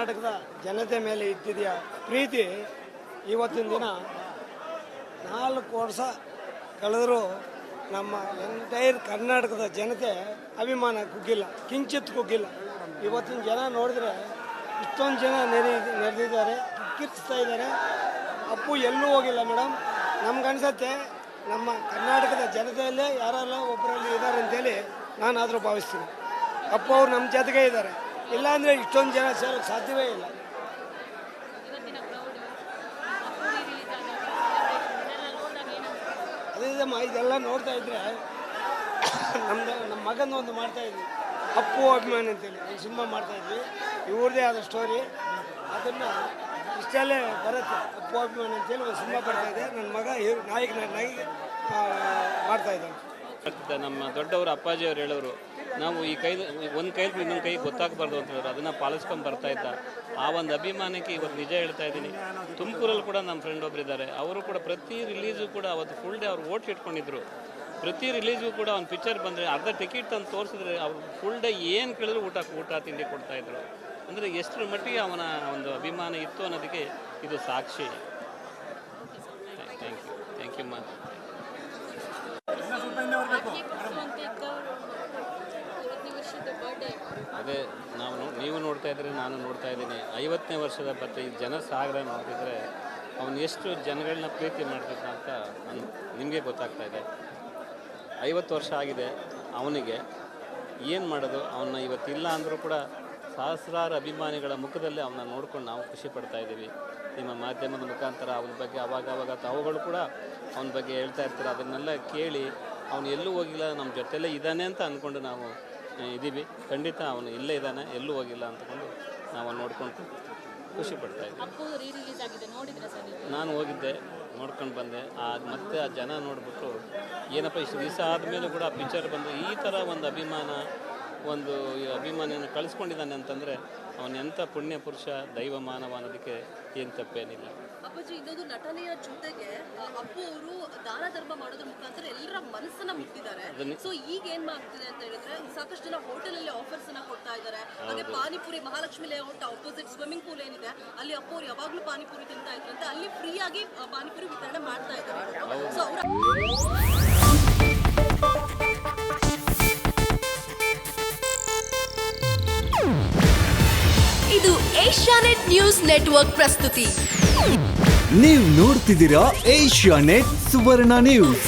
ಕರ್ನಾಟಕದ ಜನತೆ ಮೇಲೆ ಇಟ್ಟಿದೆಯ ಪ್ರೀತಿ ಇವತ್ತಿನ ದಿನ 4 ವರ್ಷ ಕಳೆದರೂ ನಮ್ಮ ಎಂಟೈರ್ ಕರ್ನಾಟಕದ ಜನತೆ ಅಭಿಮಾನ ಕುಗ್ಗಿಲ್ಲ, ಕಿಂಚಿತ್ ಕುಗ್ಗಿಲ್ಲ. ಇವತ್ತಿನ ಜನ ನೋಡಿದ್ರೆ ಇಷ್ಟೊಂದು ಜನ ನೆರೆದಿದ್ದಾರೆ, ಕಿಕ್ಕಿರಿಸ್ತಾ ಇದ್ದಾರೆ. ಅಪ್ಪು ಎಲ್ಲೂ ಹೋಗಿಲ್ಲ ಮೇಡಮ್. ನಮ್ಗನ್ಸತ್ತೆ ನಮ್ಮ ಕರ್ನಾಟಕದ ಜನತೆಯಲ್ಲೇ ಯಾರೆಲ್ಲ ಒಬ್ಬರಲ್ಲಿ ಇದ್ದಾರೆ ಅಂತೇಳಿ ನಾನಾದರೂ ಭಾವಿಸ್ತೀನಿ. ಅಪ್ಪು ಅವ್ರು ನಮ್ಮ ಜೊತೆಗೆ ಇದ್ದಾರೆ, ಇಲ್ಲಾಂದರೆ ಇಷ್ಟೊಂದು ಜನ ಸೇರೋಕ್ಕೆ ಸಾಧ್ಯವೇ ಇಲ್ಲ. ಅದೇ ಇದೆಲ್ಲ ನೋಡ್ತಾ ಇದ್ರೆ ನಮ್ಮ ಮಗನ ಒಂದು ಮಾಡ್ತಾಯಿದ್ವಿ, ಅಪ್ಪು ಅಭಿಮಾನಿ ಅಂತೇಳಿ ಒಂದು ಸಿನಿಮಾ ಮಾಡ್ತಾಯಿದ್ವಿ. ಇವ್ರದ್ದೇ ಆದ ಸ್ಟೋರಿ, ಅದನ್ನು ಇಷ್ಟಲ್ಲೇ ಬರುತ್ತೆ. ಅಪ್ಪು ಅಭಿಮಾನಿ ಅಂತೇಳಿ ಒಂದು ಸಿನಿಮಾ ಬರ್ತಾಯಿದೆ. ನನ್ನ ಮಗ ನಾಯಕನಾಗಿ ಮಾಡ್ತಾಯಿದ್ದಾನೆ. ನಮ್ಮ ದೊಡ್ಡವರು ಅಪ್ಪಾಜಿಯವರು ಹೇಳೋರು, ನಾವು ಈ ಕೈ ಒಂದು ಕೈಲಿ ಇನ್ನೊಂದು ಕೈ ಗೊತ್ತಾಗಬಾರ್ದು ಅಂತ ಹೇಳಿದ್ರು. ಅದನ್ನು ಪಾಲಿಸ್ಕೊಂಡು ಬರ್ತಾ ಇದ್ದ. ಆ ಒಂದು ಅಭಿಮಾನಕ್ಕೆ ಇವತ್ತು ನಿಜ ಹೇಳ್ತಾ ಇದ್ದೀನಿ. ತುಮಕೂರಲ್ಲಿ ಕೂಡ ನಮ್ಮ ಫ್ರೆಂಡ್ ಒಬ್ಬರು ಇದ್ದಾರೆ, ಅವರು ಕೂಡ ಪ್ರತಿ ರಿಲೀಸು ಕೂಡ ಅವತ್ತು ಫುಲ್ ಡೇ ಅವ್ರು ಓಟ್ ಇಟ್ಕೊಂಡಿದ್ರು. ಪ್ರತಿ ರಿಲೀಸ್ಗೂ ಕೂಡ ಅವ್ನು ಪಿಕ್ಚರ್ ಬಂದರೆ ಅರ್ಧ ಟಿಕೆಟ್ ತಂದು ತೋರಿಸಿದ್ರೆ ಅವ್ರು ಫುಲ್ ಡೇ ಏನು ಕೇಳಿದ್ರು ಊಟ ತಿಂಡಿ ಕೊಡ್ತಾಯಿದ್ರು. ಅಂದರೆ ಎಷ್ಟರ ಮಟ್ಟಿಗೆ ಅವನ ಒಂದು ಅಭಿಮಾನ ಇತ್ತು ಅನ್ನೋದಕ್ಕೆ ಇದು ಸಾಕ್ಷಿ. ಥ್ಯಾಂಕ್ ಯು ಮಾ. ಅದೇ ನೀವು ನೋಡ್ತಾ ಇದ್ರೆ ನಾನು ನೋಡ್ತಾ ಇದ್ದೀನಿ. 50ನೇ ವರ್ಷದ ಬತ್ತೆ ಈ ಜನ ಸಾಗರ ನೋಡ್ತಿದ್ರೆ ಅವನು ಎಷ್ಟು ಜನಗಳನ್ನ ಪ್ರೀತಿ ಮಾಡ್ತಿದ್ದ ಅಂತ ನಿಮಗೆ ಗೊತ್ತಾಗ್ತಾ ಇದೆ. 50 ವರ್ಷ ಆಗಿದೆ ಅವನಿಗೆ. ಏನು ಮಾಡೋದು, ಅವನ್ನ ಇವತ್ತಿಲ್ಲ ಅಂದರೂ ಕೂಡ ಸಹಸ್ರಾರು ಅಭಿಮಾನಿಗಳ ಮುಖದಲ್ಲಿ ಅವನ್ನ ನೋಡ್ಕೊಂಡು ನಾವು ಖುಷಿ ಪಡ್ತಾ ಇದ್ದೀವಿ. ನಿಮ್ಮ ಮಾಧ್ಯಮದ ಮುಖಾಂತರ ಅವನ ಬಗ್ಗೆ ಅವಾಗ ತಾವುಗಳು ಕೂಡ ಅವನ ಬಗ್ಗೆ ಹೇಳ್ತಾ ಇರ್ತಾರೆ. ಅದನ್ನೆಲ್ಲ ಕೇಳಿ ಅವನು ಎಲ್ಲೂ ಹೋಗಿಲ್ಲ, ನಮ್ಮ ಜೊತೆಯಲ್ಲೇ ಇದ್ದಾನೆ ಅಂತ ಅಂದ್ಕೊಂಡು ನಾವು ಇದ್ದೀವಿ. ಖಂಡಿತ ಅವನು ಇಲ್ಲೇ ಇದ್ದಾನೆ, ಎಲ್ಲೂ ಹೋಗಿಲ್ಲ ಅಂದ್ಕೊಂಡು ನಾವು ನೋಡ್ಕೊಂಡು ಖುಷಿ ಪಡ್ತಾ ಇದ್ದೀವಿ. ನಾನು ಹೋಗಿದ್ದೆ, ನೋಡ್ಕೊಂಡು ಬಂದೆ. ಮತ್ತೆ ಆ ಜನ ನೋಡಿಬಿಟ್ಟು ಏನಪ್ಪ ಇಷ್ಟು ದಿವಸ ಆದಮೇಲೂ ಕೂಡ ಆ ಪಿಕ್ಚರ್ ಬಂದು ಈ ಥರ ಒಂದು ಅಭಿಮಾನಿಯನ್ನು ಕಳಿಸ್ಕೊಂಡಿದ್ದಾನೆ ಅಂತಂದರೆ ಅವನು ಎಂಥ ಪುಣ್ಯ ಪುರುಷ, ದೈವ ಮಾನವ ಅನ್ನೋದಕ್ಕೆ ಏನು ತಪ್ಪೇನಿಲ್ಲ. ಅಪ್ಪಾಜಿ, ಇನ್ನೊಂದು ನಟನೆಯ ಜೊತೆಗೆ ಅಪ್ಪು ಅವರು ದಾನ ಧರ್ಮ ಮಾಡೋದ್ರ ಮುಖಾಂತರ ಎಲ್ಲರ ಮನಸ್ಸನ್ನ ಮುಟ್ಟಿದ್ದಾರೆ. ಸೊ ಈಗ ಏನ್ ಮಾಡ್ತಿದೆ ಅಂತ ಹೇಳಿದ್ರೆ ಸಾಕಷ್ಟು ಜನ ಹೋಟೆಲ್ ಅಲ್ಲಿ ಆಫರ್ಸ್ ಅನ್ನ ಕೊಡ್ತಾ ಇದ್ದಾರೆ. ಹಾಗೆ panipuri, Mahalakshmi layout opposite swimming pool ಏನಿದೆ ಅಲ್ಲಿ ಅಪ್ಪು ಅವರು ಯಾವಾಗ್ಲೂ ಪಾನಿಪುರಿ ತಿಂತಾ ಇದ್ರಂತೆ. ಅಲ್ಲಿ ಫ್ರೀ ಆಗಿ ಪಾನಿಪುರಿ ವಿತರಣೆ ಮಾಡ್ತಾ ಇದ್ದಾರೆ. ಸೊ ಇದು ಏಷ್ಯಾನೆಟ್ ನ್ಯೂಸ್ ನೆಟ್ವರ್ಕ್ ಪ್ರಸ್ತುತಿ. ನೀವು ನೋಡ್ತಿದ್ದೀರಾ ಏಷ್ಯಾನೆಟ್ ಸುವರ್ಣ ನ್ಯೂಸ್.